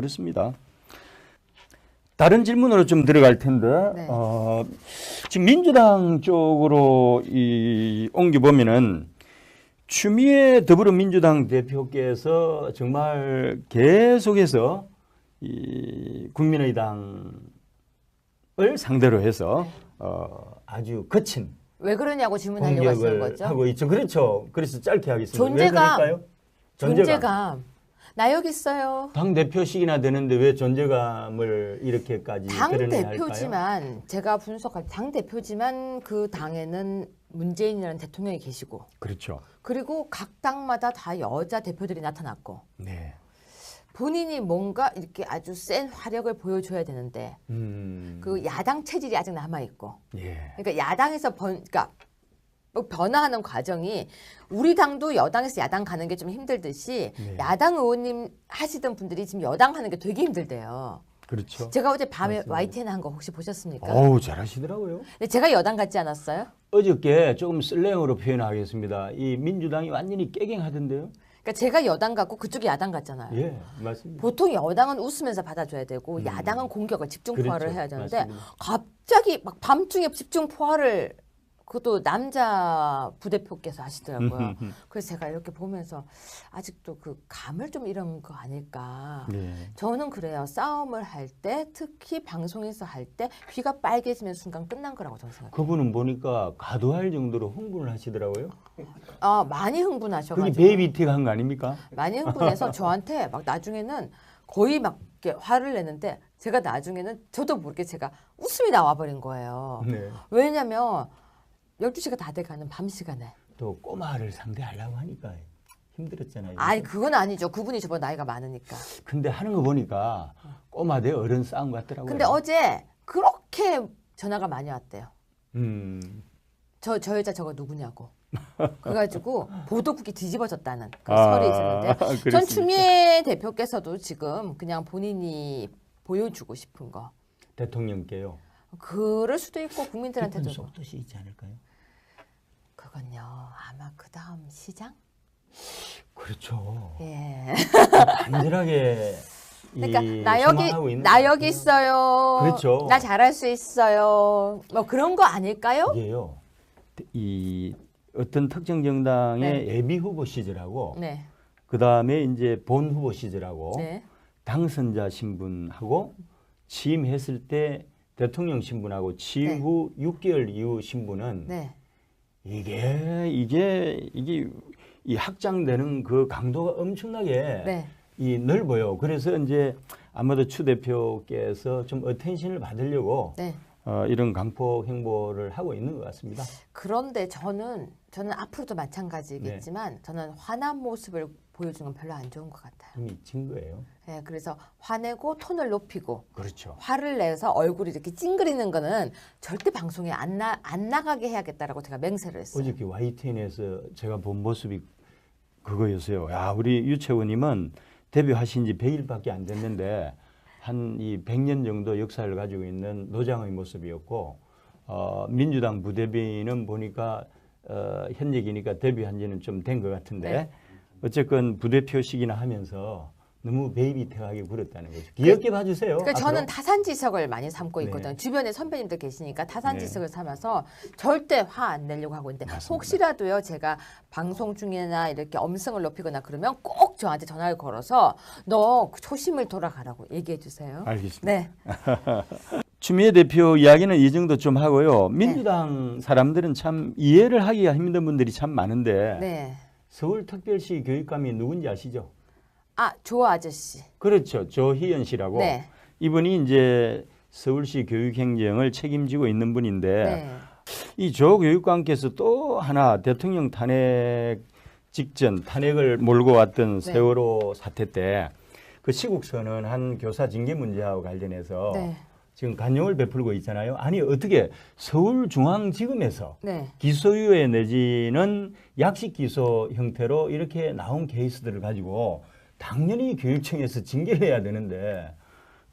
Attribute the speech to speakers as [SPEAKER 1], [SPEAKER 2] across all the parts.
[SPEAKER 1] 그렇습니다. 다른 질문으로 좀 들어갈 텐데
[SPEAKER 2] 네.
[SPEAKER 1] 지금 민주당 쪽으로 옮겨 보면은 추미애 더불어민주당 대표께서 정말 계속해서 이 국민의당을 상대로 해서 아주 거친
[SPEAKER 2] 왜 그러냐고 질문하려고 하시는
[SPEAKER 1] 공격을
[SPEAKER 2] 거죠?
[SPEAKER 1] 하고 있죠. 그렇죠. 그래서 짧게 하겠습니다.
[SPEAKER 2] 존재감.
[SPEAKER 1] 왜 그럴까요?
[SPEAKER 2] 존재감. 나 여기 있어요.
[SPEAKER 1] 당 대표식이나 되는데 왜 존재감을 이렇게까지
[SPEAKER 2] 당
[SPEAKER 1] 드러내야 할까요?
[SPEAKER 2] 대표지만 제가 분석할 때 당 대표지만 그 당에는 문재인이라는 대통령이 계시고
[SPEAKER 1] 그렇죠.
[SPEAKER 2] 그리고 각 당마다 다 여자 대표들이 나타났고
[SPEAKER 1] 네.
[SPEAKER 2] 본인이 뭔가 이렇게 아주 센 화력을 보여줘야 되는데 그 야당 체질이 아직 남아 있고
[SPEAKER 1] 예.
[SPEAKER 2] 그러니까 야당에서 그러니까 뭐 변화하는 과정이 우리 당도 여당에서 야당 가는 게 좀 힘들듯이
[SPEAKER 1] 네.
[SPEAKER 2] 야당 의원님 하시던 분들이 지금 여당 하는 게 되게 힘들대요.
[SPEAKER 1] 그렇죠.
[SPEAKER 2] 제가 어제 밤에
[SPEAKER 1] 맞습니다.
[SPEAKER 2] YTN 한 거 혹시 보셨습니까?
[SPEAKER 1] 어우, 잘하시더라고요.
[SPEAKER 2] 근데 제가 여당 같지 않았어요?
[SPEAKER 1] 어저께 조금 슬랭으로 표현하겠습니다. 이 민주당이 완전히 깨갱하던데요.
[SPEAKER 2] 그러니까 제가 여당 같고 그쪽이 야당 같잖아요.
[SPEAKER 1] 예, 맞습니다.
[SPEAKER 2] 보통 여당은 웃으면서 받아줘야 되고 야당은 공격을 집중 포화를
[SPEAKER 1] 그렇죠.
[SPEAKER 2] 해야 되는데
[SPEAKER 1] 맞습니다.
[SPEAKER 2] 갑자기 막 밤중에 집중 포화를 그것도 남자 부대표께서 하시더라고요. 그래서 제가 이렇게 보면서 아직도 그 감을 좀 잃은 거 아닐까.
[SPEAKER 1] 네.
[SPEAKER 2] 저는 그래요. 싸움을 할 때 특히 방송에서 할 때 귀가 빨개지는 순간 끝난 거라고 저는 생각해요.
[SPEAKER 1] 그분은 보니까 가도할 정도로 흥분을 하시더라고요.
[SPEAKER 2] 많이 흥분하셔가지고.
[SPEAKER 1] 그게 베이비틱 한 거 아닙니까?
[SPEAKER 2] 많이 흥분해서 저한테 막 나중에는 거의 막 이렇게 화를 내는데 제가 나중에는 저도 모르게 제가 웃음이 나와버린 거예요.
[SPEAKER 1] 네.
[SPEAKER 2] 왜냐면 12시가 다 돼가는 밤 시간에.
[SPEAKER 1] 또 꼬마를 상대하려고 하니까 힘들었잖아요.
[SPEAKER 2] 아니 그건 아니죠. 그분이 저보다 나이가 많으니까.
[SPEAKER 1] 근데 하는 거 보니까 꼬마 대 어른 싸움 같더라고요.
[SPEAKER 2] 근데 어제 그렇게 전화가 많이 왔대요. 저 여자 저거 누구냐고. 그래가지고 보도국이 뒤집어졌다는 그 설이 있었는데 전
[SPEAKER 1] 그렇습니까?
[SPEAKER 2] 추미애 대표께서도 지금 그냥 본인이 보여주고 싶은 거
[SPEAKER 1] 대통령께요.
[SPEAKER 2] 그럴 수도 있고 국민들한테도
[SPEAKER 1] 깊은 속뜻이 있지 않을까요?
[SPEAKER 2] 그건요 아마 그 다음 시장?
[SPEAKER 1] 그렇죠.
[SPEAKER 2] 예.
[SPEAKER 1] 간절하게
[SPEAKER 2] 그러니까
[SPEAKER 1] 소망하고 있는
[SPEAKER 2] 나
[SPEAKER 1] 것
[SPEAKER 2] 여기
[SPEAKER 1] 같아요.
[SPEAKER 2] 있어요.
[SPEAKER 1] 그렇죠.
[SPEAKER 2] 나 잘할 수 있어요. 뭐 그런 거 아닐까요?
[SPEAKER 1] 이게요. 이 어떤 특정 정당의
[SPEAKER 2] 네.
[SPEAKER 1] 예비 후보 시절하고
[SPEAKER 2] 네.
[SPEAKER 1] 그 다음에 이제 본 후보 시절하고
[SPEAKER 2] 네.
[SPEAKER 1] 당선자 신분하고 취임했을 때 대통령 신분하고 취후 6개월 이후 신분은
[SPEAKER 2] 네.
[SPEAKER 1] 이게 이 확장되는 그 강도가 엄청나게
[SPEAKER 2] 네.
[SPEAKER 1] 이 넓어요. 그래서 이제 아마도 추 대표께서 좀 어텐션을 받으려고
[SPEAKER 2] 네.
[SPEAKER 1] 이런 강폭 행보를 하고 있는 것 같습니다.
[SPEAKER 2] 그런데 저는 앞으로도 마찬가지겠지만 저는 화난 모습을 보여주는 건 별로 안 좋은 것 같아요.
[SPEAKER 1] 이미 진 거예요.
[SPEAKER 2] 네, 그래서 화내고 톤을 높이고
[SPEAKER 1] 그렇죠.
[SPEAKER 2] 화를 내서 얼굴이 이렇게 찡그리는 거는 절대 방송에 안 나가게 해야겠다라고 제가 맹세를 했어요.
[SPEAKER 1] 어저께 YTN에서 제가 본 모습이 그거였어요. 야, 우리 유채원님은 데뷔하신 지 100일밖에 안 됐는데 한 이 100년 정도 역사를 가지고 있는 노장의 모습이었고 민주당 부대변인은 보니까 현역이니까 데뷔한 지는 좀 된 것 같은데
[SPEAKER 2] 네.
[SPEAKER 1] 어쨌건 부대표식이나 하면서 너무 베이비택하게 굴었다는 거죠. 귀엽게 봐주세요.
[SPEAKER 2] 그러니까
[SPEAKER 1] 앞으로.
[SPEAKER 2] 저는 타산지석을 많이 삼고 있거든요.
[SPEAKER 1] 네.
[SPEAKER 2] 주변에 선배님들 계시니까 타산지석을
[SPEAKER 1] 네.
[SPEAKER 2] 삼아서 절대 화 안 내려고 하고 있는데
[SPEAKER 1] 맞습니다.
[SPEAKER 2] 혹시라도요 제가 방송 중이나 이렇게 엄성을 높이거나 그러면 꼭 저한테 전화를 걸어서 너 초심을 돌아가라고 얘기해 주세요.
[SPEAKER 1] 알겠습니다.
[SPEAKER 2] 네.
[SPEAKER 1] 추미애 대표 이야기는 이 정도 좀 하고요. 민주당 사람들은 참 이해를 하기가 힘든 분들이 참 많은데
[SPEAKER 2] 네.
[SPEAKER 1] 서울특별시 교육감이 누군지 아시죠?
[SPEAKER 2] 조 아저씨.
[SPEAKER 1] 그렇죠. 조희연 씨라고.
[SPEAKER 2] 네.
[SPEAKER 1] 이분이 이제 서울시 교육행정을 책임지고 있는 분인데
[SPEAKER 2] 네.
[SPEAKER 1] 이 조 교육감께서 또 하나 대통령 탄핵 직전 탄핵을 몰고 왔던
[SPEAKER 2] 네.
[SPEAKER 1] 세월호 사태 때 그 시국 선언한 교사 징계 문제하고 관련해서
[SPEAKER 2] 네.
[SPEAKER 1] 지금 간용을 베풀고 있잖아요. 아니 어떻게 서울중앙지검에서
[SPEAKER 2] 네.
[SPEAKER 1] 기소유예 내지는 약식 기소 형태로 이렇게 나온 케이스들을 가지고 당연히 교육청에서 징계를 해야 되는데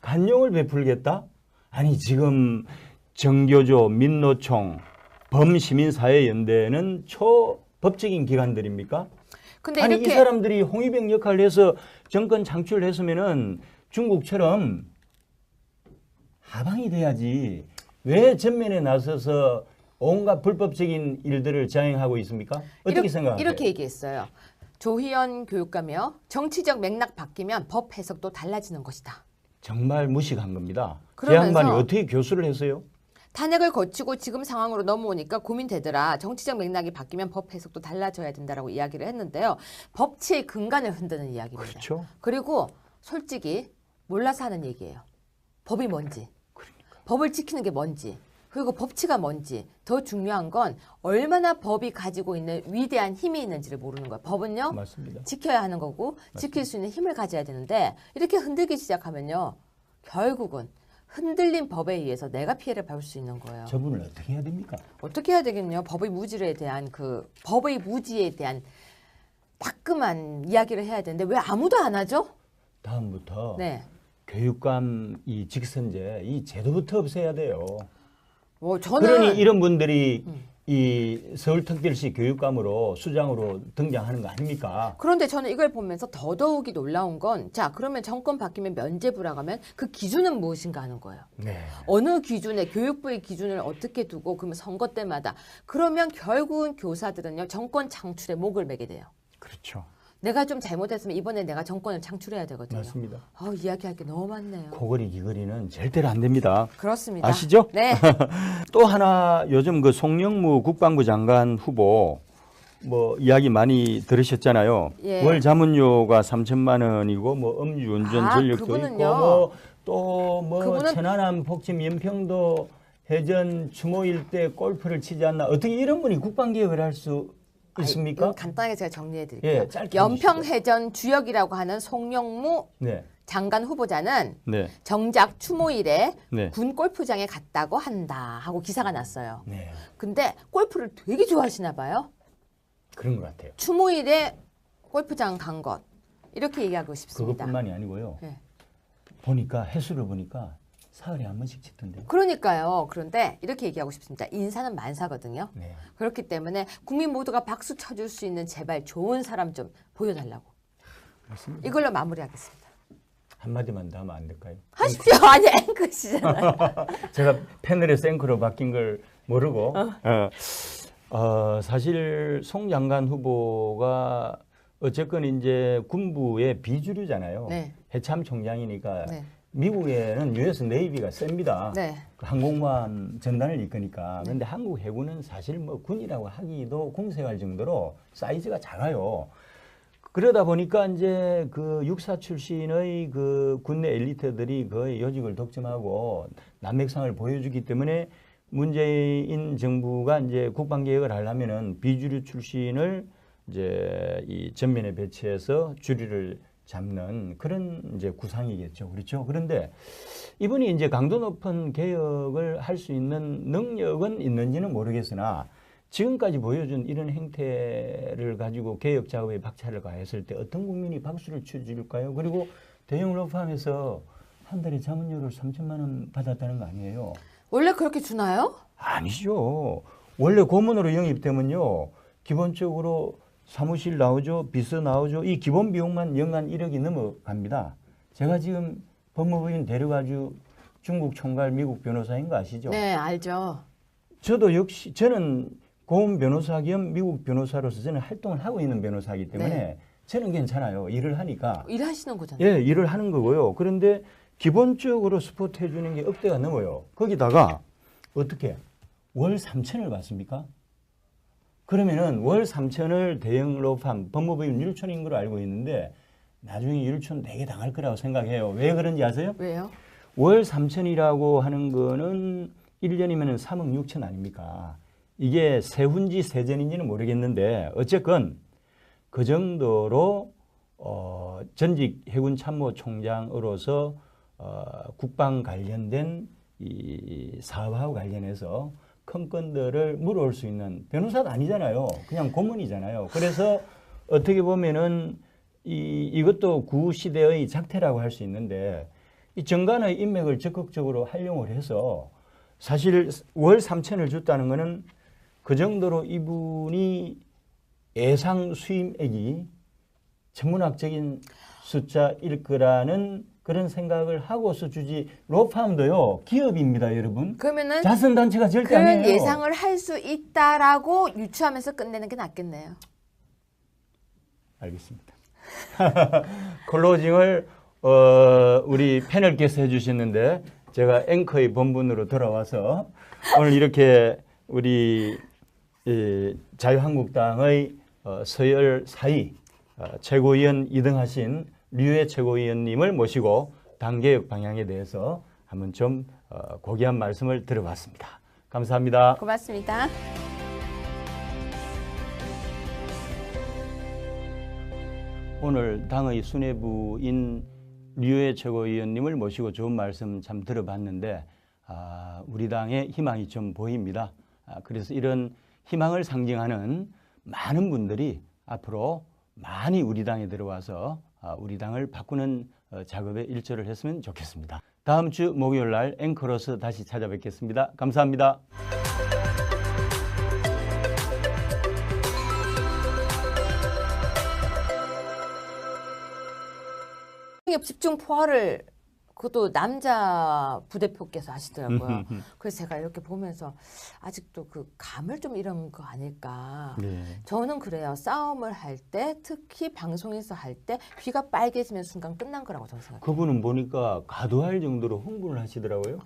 [SPEAKER 1] 간용을 베풀겠다? 아니 지금 정교조, 민노총, 범시민사회연대는 초법적인 기관들입니까?
[SPEAKER 2] 근데
[SPEAKER 1] 아니
[SPEAKER 2] 이렇게
[SPEAKER 1] 이 사람들이 홍위병 역할을 해서 정권 창출을 했으면은 중국처럼 하방이 돼야지 왜 전면에 나서서 온갖 불법적인 일들을 자행하고 있습니까? 어떻게 생각하세요?
[SPEAKER 2] 이렇게 얘기했어요. 조희연 교육감이요. 정치적 맥락 바뀌면 법 해석도 달라지는 것이다.
[SPEAKER 1] 정말 무식한 겁니다. 제
[SPEAKER 2] 그러면서
[SPEAKER 1] 양반이 어떻게 교수를 했어요?
[SPEAKER 2] 탄핵을 거치고 지금 상황으로 넘어오니까 고민되더라. 정치적 맥락이 바뀌면 법 해석도 달라져야 된다라고 이야기를 했는데요. 법치의 근간을 흔드는 이야기입니다.
[SPEAKER 1] 그렇죠.
[SPEAKER 2] 그리고 솔직히 몰라서 하는 얘기예요. 법이 뭔지, 법을 지키는 게 뭔지, 그리고 법치가 뭔지. 더 중요한 건 얼마나 법이 가지고 있는 위대한 힘이 있는지를 모르는 거예요. 법은요.
[SPEAKER 1] 맞습니다.
[SPEAKER 2] 지켜야 하는 거고 지킬 수 있는 힘을 가져야 되는데 이렇게 흔들기 시작하면요. 결국은 흔들린 법에 의해서 내가 피해를 받을 수 있는 거예요.
[SPEAKER 1] 저분을 어떻게 해야 됩니까?
[SPEAKER 2] 어떻게 해야 되겠냐? 법의 무지에 대한 법의 무지에 대한 따끔한 이야기를 해야 되는데 왜 아무도 안 하죠?
[SPEAKER 1] 다음부터
[SPEAKER 2] 네.
[SPEAKER 1] 교육감 이 직선제 이 제도부터 없애야 돼요.
[SPEAKER 2] 뭐 저는
[SPEAKER 1] 그러니 이런 분들이 이 서울특별시 교육감으로 수장으로 등장하는 거 아닙니까?
[SPEAKER 2] 그런데 저는 이걸 보면서 더더욱이 놀라운 건 자, 그러면 정권 바뀌면 면제부라고 하면 그 기준은 무엇인가 하는 거예요.
[SPEAKER 1] 네.
[SPEAKER 2] 어느 기준에 교육부의 기준을 어떻게 두고 그러면 선거 때마다 그러면 결국은 교사들은요 정권 창출에 목을 매게 돼요.
[SPEAKER 1] 그렇죠.
[SPEAKER 2] 내가 좀 잘못했으면 이번에 내가 정권을 창출해야 되거든요.
[SPEAKER 1] 맞습니다.
[SPEAKER 2] 이야기할 게 너무 많네요.
[SPEAKER 1] 코걸이 기걸이는 절대로 안 됩니다.
[SPEAKER 2] 그렇습니다.
[SPEAKER 1] 아시죠?
[SPEAKER 2] 네.
[SPEAKER 1] 또 하나 요즘 그 송영무 국방부 장관 후보 뭐 이야기 많이 들으셨잖아요.
[SPEAKER 2] 예.
[SPEAKER 1] 월 자문료가 3천만 원이고 뭐 음주운전 전력도
[SPEAKER 2] 그분은요.
[SPEAKER 1] 있고 뭐 또 뭐
[SPEAKER 2] 그분은
[SPEAKER 1] 천안함 폭침 연평도 해전 추모 일대 골프를 치지 않나 어떻게 이런 분이 국방개혁을 할 수 있습니까?
[SPEAKER 2] 이건 간단하게 제가 정리해 드릴게요.
[SPEAKER 1] 예, 짧게
[SPEAKER 2] 연평해전 주역이라고 하는 송영무
[SPEAKER 1] 네,
[SPEAKER 2] 장관 후보자는
[SPEAKER 1] 네,
[SPEAKER 2] 정작 추모일에
[SPEAKER 1] 네.
[SPEAKER 2] 군 골프장에 갔다고 한다 하고 기사가 났어요.
[SPEAKER 1] 네,
[SPEAKER 2] 근데 골프를 되게 좋아하시나 봐요.
[SPEAKER 1] 그런 것 같아요.
[SPEAKER 2] 추모일에 골프장 간 것. 이렇게 얘기하고 싶습니다.
[SPEAKER 1] 그것뿐만이 아니고요.
[SPEAKER 2] 네.
[SPEAKER 1] 보니까 해수를 보니까 사흘에 한 번씩 짓던데요.
[SPEAKER 2] 그러니까요. 그런데 이렇게 얘기하고 싶습니다. 인사는 만사거든요.
[SPEAKER 1] 네.
[SPEAKER 2] 그렇기 때문에 국민 모두가 박수 쳐줄 수 있는 제발 좋은 사람 좀 보여달라고.
[SPEAKER 1] 맞습니다.
[SPEAKER 2] 이걸로 마무리하겠습니다.
[SPEAKER 1] 한마디만 더 하면 안 될까요?
[SPEAKER 2] 하십시오. 아니 앵커시잖아요.
[SPEAKER 1] 제가 패널에서 앵커로 바뀐 걸 모르고 사실 송 장관 후보가 어쨌건 이제 군부의 비주류잖아요.
[SPEAKER 2] 네.
[SPEAKER 1] 해참 총장이니까
[SPEAKER 2] 네.
[SPEAKER 1] 미국에는 US 네이비가 셉니다.
[SPEAKER 2] 네.
[SPEAKER 1] 항공모함 전단을 이끄니까. 그런데 한국 해군은 사실 뭐 군이라고 하기도 공색할 정도로 사이즈가 작아요. 그러다 보니까 이제 그 육사 출신의 그 군내 엘리트들이 거의 요직을 독점하고 난맥상을 보여주기 때문에 문재인 정부가 이제 국방개혁을 하려면은 비주류 출신을 이제 이 전면에 배치해서 주류를 잡는 그런 이제 구상이겠죠. 그렇죠. 그런데 이분이 이제 강도 높은 개혁을 할 수 있는 능력은 있는지는 모르겠으나 지금까지 보여준 이런 행태를 가지고 개혁 작업에 박차를 가했을 때 어떤 국민이 박수를 쳐줄까요? 그리고 대형 로펌에서 한 달에 자문료를 3천만 원 받았다는 거 아니에요?
[SPEAKER 2] 원래 그렇게 주나요?
[SPEAKER 1] 아니죠. 원래 고문으로 영입되면요. 기본적으로 사무실 나오죠. 비서 나오죠. 이 기본 비용만 연간 1억이 넘어갑니다. 제가 지금 법무부인 데려가지고 중국 총괄 미국 변호사인 거 아시죠?
[SPEAKER 2] 네, 알죠.
[SPEAKER 1] 저도 역시 저는 고문 변호사 겸 미국 변호사로서 저는 활동을 하고 있는 변호사이기 때문에
[SPEAKER 2] 네.
[SPEAKER 1] 저는 괜찮아요. 일을 하니까.
[SPEAKER 2] 일하시는 거잖아요.
[SPEAKER 1] 예, 일을 하는 거고요. 그런데 기본적으로 스포트 해주는 게 억대가 넘어요. 거기다가 어떻게 월 3천을 받습니까? 그러면은 월 3천을 대형 로펌 법무부인 율촌인 걸로 알고 있는데 나중에 율촌 되게 당할 거라고 생각해요. 왜 그런지 아세요?
[SPEAKER 2] 왜요?
[SPEAKER 1] 월 3천이라고 하는 거는 1년이면 3억 6천 아닙니까? 이게 세훈지 세전인지는 모르겠는데 어쨌건 그 정도로 전직 해군 참모총장으로서 국방 관련된 이 사업하고 관련해서 큰 건들을 물어올 수 있는 변호사도 아니잖아요. 그냥 고문이잖아요. 그래서 어떻게 보면은 이것도 구시대의 작태라고 할 수 있는데 이 정관의 인맥을 적극적으로 활용을 해서 사실 월 3천을 줬다는 거는 그 정도로 이분이 예상 수임액이 천문학적인 숫자일 거라는 그런 생각을 하고서 주지. 로펌도요 기업입니다, 여러분.
[SPEAKER 2] 그러면은
[SPEAKER 1] 자선 단체가 절대
[SPEAKER 2] 그런
[SPEAKER 1] 아니에요.
[SPEAKER 2] 예상을 할 수 있다라고 유추하면서 끝내는 게 낫겠네요.
[SPEAKER 1] 알겠습니다. 클로징을 우리 패널께서 해주셨는데 제가 앵커의 본분으로 돌아와서 오늘 이렇게 우리 자유한국당의 서열 4위 최고위원 2등 하신 류해 최고위원님을 모시고 당개혁 방향에 대해서 한번 좀 고귀한 말씀을 들어봤습니다. 감사합니다.
[SPEAKER 2] 고맙습니다.
[SPEAKER 1] 오늘 당의 수뇌부인 류해 최고위원님을 모시고 좋은 말씀 참 들어봤는데 우리 당의 희망이 좀 보입니다. 그래서 이런 희망을 상징하는 많은 분들이 앞으로 많이 우리 당에 들어와서 우리 당을 바꾸는 작업에 일조를 했으면 좋겠습니다. 다음 주 목요일 날 앵커로서 다시 찾아뵙겠습니다. 감사합니다.
[SPEAKER 2] 집중 포화를 그것도 남자 부대표께서 하시더라고요. 그래서 제가 이렇게 보면서 아직도 그 감을 좀 잃은 거 아닐까.
[SPEAKER 1] 네.
[SPEAKER 2] 저는 그래요. 싸움을 할 때 특히 방송에서 할 때 귀가 빨개지면 순간 끝난 거라고 저는 생각해요.
[SPEAKER 1] 그분은 보니까 가도할 정도로 흥분을 하시더라고요.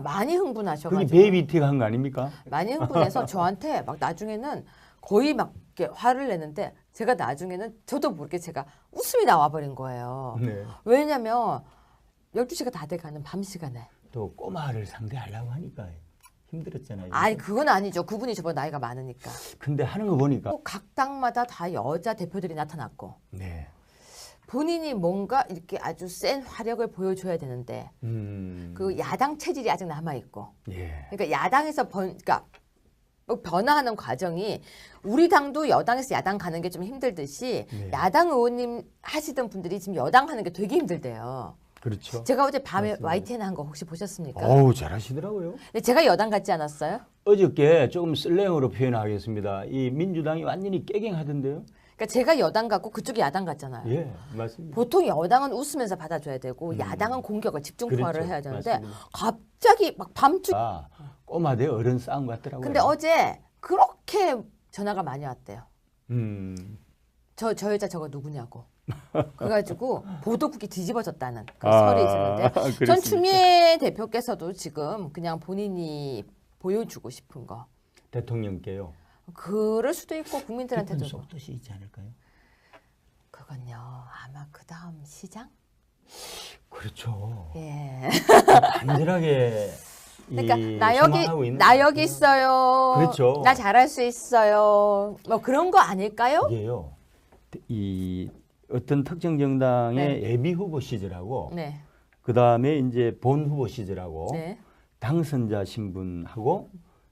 [SPEAKER 2] 많이 흥분하셔가지고.
[SPEAKER 1] 그게 베이비틱 한 거 아닙니까?
[SPEAKER 2] 많이 흥분해서 저한테 막 나중에는 거의 막 이렇게 화를 내는데 제가 나중에는 저도 모르게 제가 웃음이 나와버린 거예요.
[SPEAKER 1] 네.
[SPEAKER 2] 왜냐면 12시가 다 돼가는 밤 시간에.
[SPEAKER 1] 또 꼬마를 상대하려고 하니까 힘들었잖아요.
[SPEAKER 2] 아니 그건 아니죠. 그분이 저보다 나이가 많으니까.
[SPEAKER 1] 근데 하는 거 보니까
[SPEAKER 2] 또 각 당마다 다 여자 대표들이 나타났고
[SPEAKER 1] 네.
[SPEAKER 2] 본인이 뭔가 이렇게 아주 센 화력을 보여줘야 되는데 그 야당 체질이 아직 남아있고
[SPEAKER 1] 예.
[SPEAKER 2] 그러니까 야당에서 그러니까 뭐 변화하는 과정이 우리 당도 여당에서 야당 가는 게 좀 힘들듯이
[SPEAKER 1] 네.
[SPEAKER 2] 야당 의원님 하시던 분들이 지금 여당 하는 게 되게 힘들대요.
[SPEAKER 1] 그렇죠.
[SPEAKER 2] 제가 어제 밤에
[SPEAKER 1] 맞습니다.
[SPEAKER 2] YTN 한 거 혹시 보셨습니까?
[SPEAKER 1] 어우, 잘하시더라고요.
[SPEAKER 2] 근데 제가 여당 같지 않았어요?
[SPEAKER 1] 어저께 조금 슬랭으로 표현하겠습니다. 이 민주당이 완전히 깨갱하던데요.
[SPEAKER 2] 그러니까 제가 여당 같고 그쪽이 야당 같잖아요.
[SPEAKER 1] 예, 맞습니다.
[SPEAKER 2] 보통 여당은 웃으면서 받아줘야 되고 야당은 공격을 집중 포화를
[SPEAKER 1] 그렇죠.
[SPEAKER 2] 해야 되는데
[SPEAKER 1] 맞습니다.
[SPEAKER 2] 갑자기 막 밤중
[SPEAKER 1] 꼬마 대 어른 싸움 같더라고요.
[SPEAKER 2] 근데 어제 그렇게 전화가 많이 왔대요. 저 여자 저거 누구냐고. 그래가지고 보도국이 뒤집어졌다는 그 설이 있었는데 전
[SPEAKER 1] 그렇습니까?
[SPEAKER 2] 추미애 대표께서도 지금 그냥 본인이 보여주고 싶은 거
[SPEAKER 1] 대통령께요.
[SPEAKER 2] 그럴 수도 있고 국민들한테도
[SPEAKER 1] 깊은 속뜻이 있지 않을까요?
[SPEAKER 2] 그건요 아마 그 다음 시장?
[SPEAKER 1] 그렇죠.
[SPEAKER 2] 예.
[SPEAKER 1] 간절하게
[SPEAKER 2] 그러니까
[SPEAKER 1] 소망하고 있는
[SPEAKER 2] 나 여기 있어요.
[SPEAKER 1] 그렇죠.
[SPEAKER 2] 나 잘할 수 있어요. 뭐 그런 거 아닐까요?
[SPEAKER 1] 이게요. 이 어떤 특정 정당의
[SPEAKER 2] 네.
[SPEAKER 1] 예비 후보 시절하고
[SPEAKER 2] 네.
[SPEAKER 1] 그 다음에 이제 본 후보 시절하고
[SPEAKER 2] 네.
[SPEAKER 1] 당선자 신분하고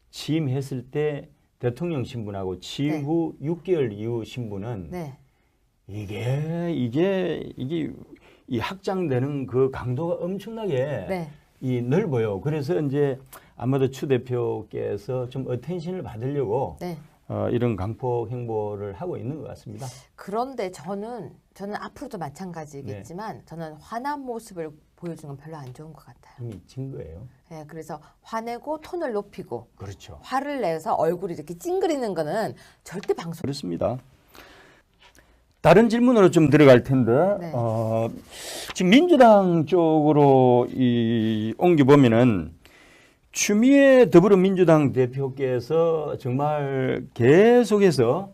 [SPEAKER 1] 취임했을 때 대통령 신분하고 취임 후 6개월 이후 신분은
[SPEAKER 2] 네.
[SPEAKER 1] 이게 이 확장되는 그 강도가 엄청나게
[SPEAKER 2] 네.
[SPEAKER 1] 이 넓어요. 그래서 이제 아마도 추 대표께서 좀 어텐션을 받으려고
[SPEAKER 2] 네.
[SPEAKER 1] 이런 강폭 행보를 하고 있는 것 같습니다.
[SPEAKER 2] 그런데 저는 앞으로도 마찬가지겠지만 저는 화난 모습을 보여주는 건 별로 안 좋은 것 같아요.
[SPEAKER 1] 이미 진 거예요.
[SPEAKER 2] 네, 그래서 화내고 톤을 높이고
[SPEAKER 1] 그렇죠.
[SPEAKER 2] 화를 내서 얼굴이 이렇게 찡그리는 거는 절대 방송.
[SPEAKER 1] 그렇습니다. 다른 질문으로 좀 들어갈 텐데
[SPEAKER 2] 네.
[SPEAKER 1] 지금 민주당 쪽으로 옮겨 보면은 추미애 더불어민주당 대표께서 정말 계속해서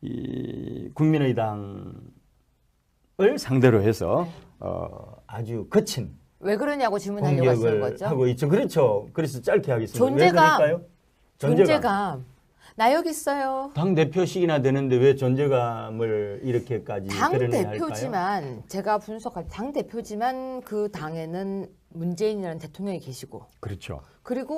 [SPEAKER 1] 이 국민의당을 상대로 해서 아주 거친
[SPEAKER 2] 왜 그러냐고 질문하려고 하시는
[SPEAKER 1] 공격을
[SPEAKER 2] 거죠?
[SPEAKER 1] 하고 있죠. 그렇죠. 그래서 짧게 하겠습니다.
[SPEAKER 2] 존재감.
[SPEAKER 1] 왜 그럴까요?
[SPEAKER 2] 존재감. 나 여기 있어요.
[SPEAKER 1] 당 대표식이나 되는데 왜 존재감을 이렇게까지
[SPEAKER 2] 당
[SPEAKER 1] 드러내야 할까요?
[SPEAKER 2] 대표지만 제가 분석할 당 대표지만 그 당에는 문재인이라는 대통령이 계시고
[SPEAKER 1] 그렇죠.
[SPEAKER 2] 그리고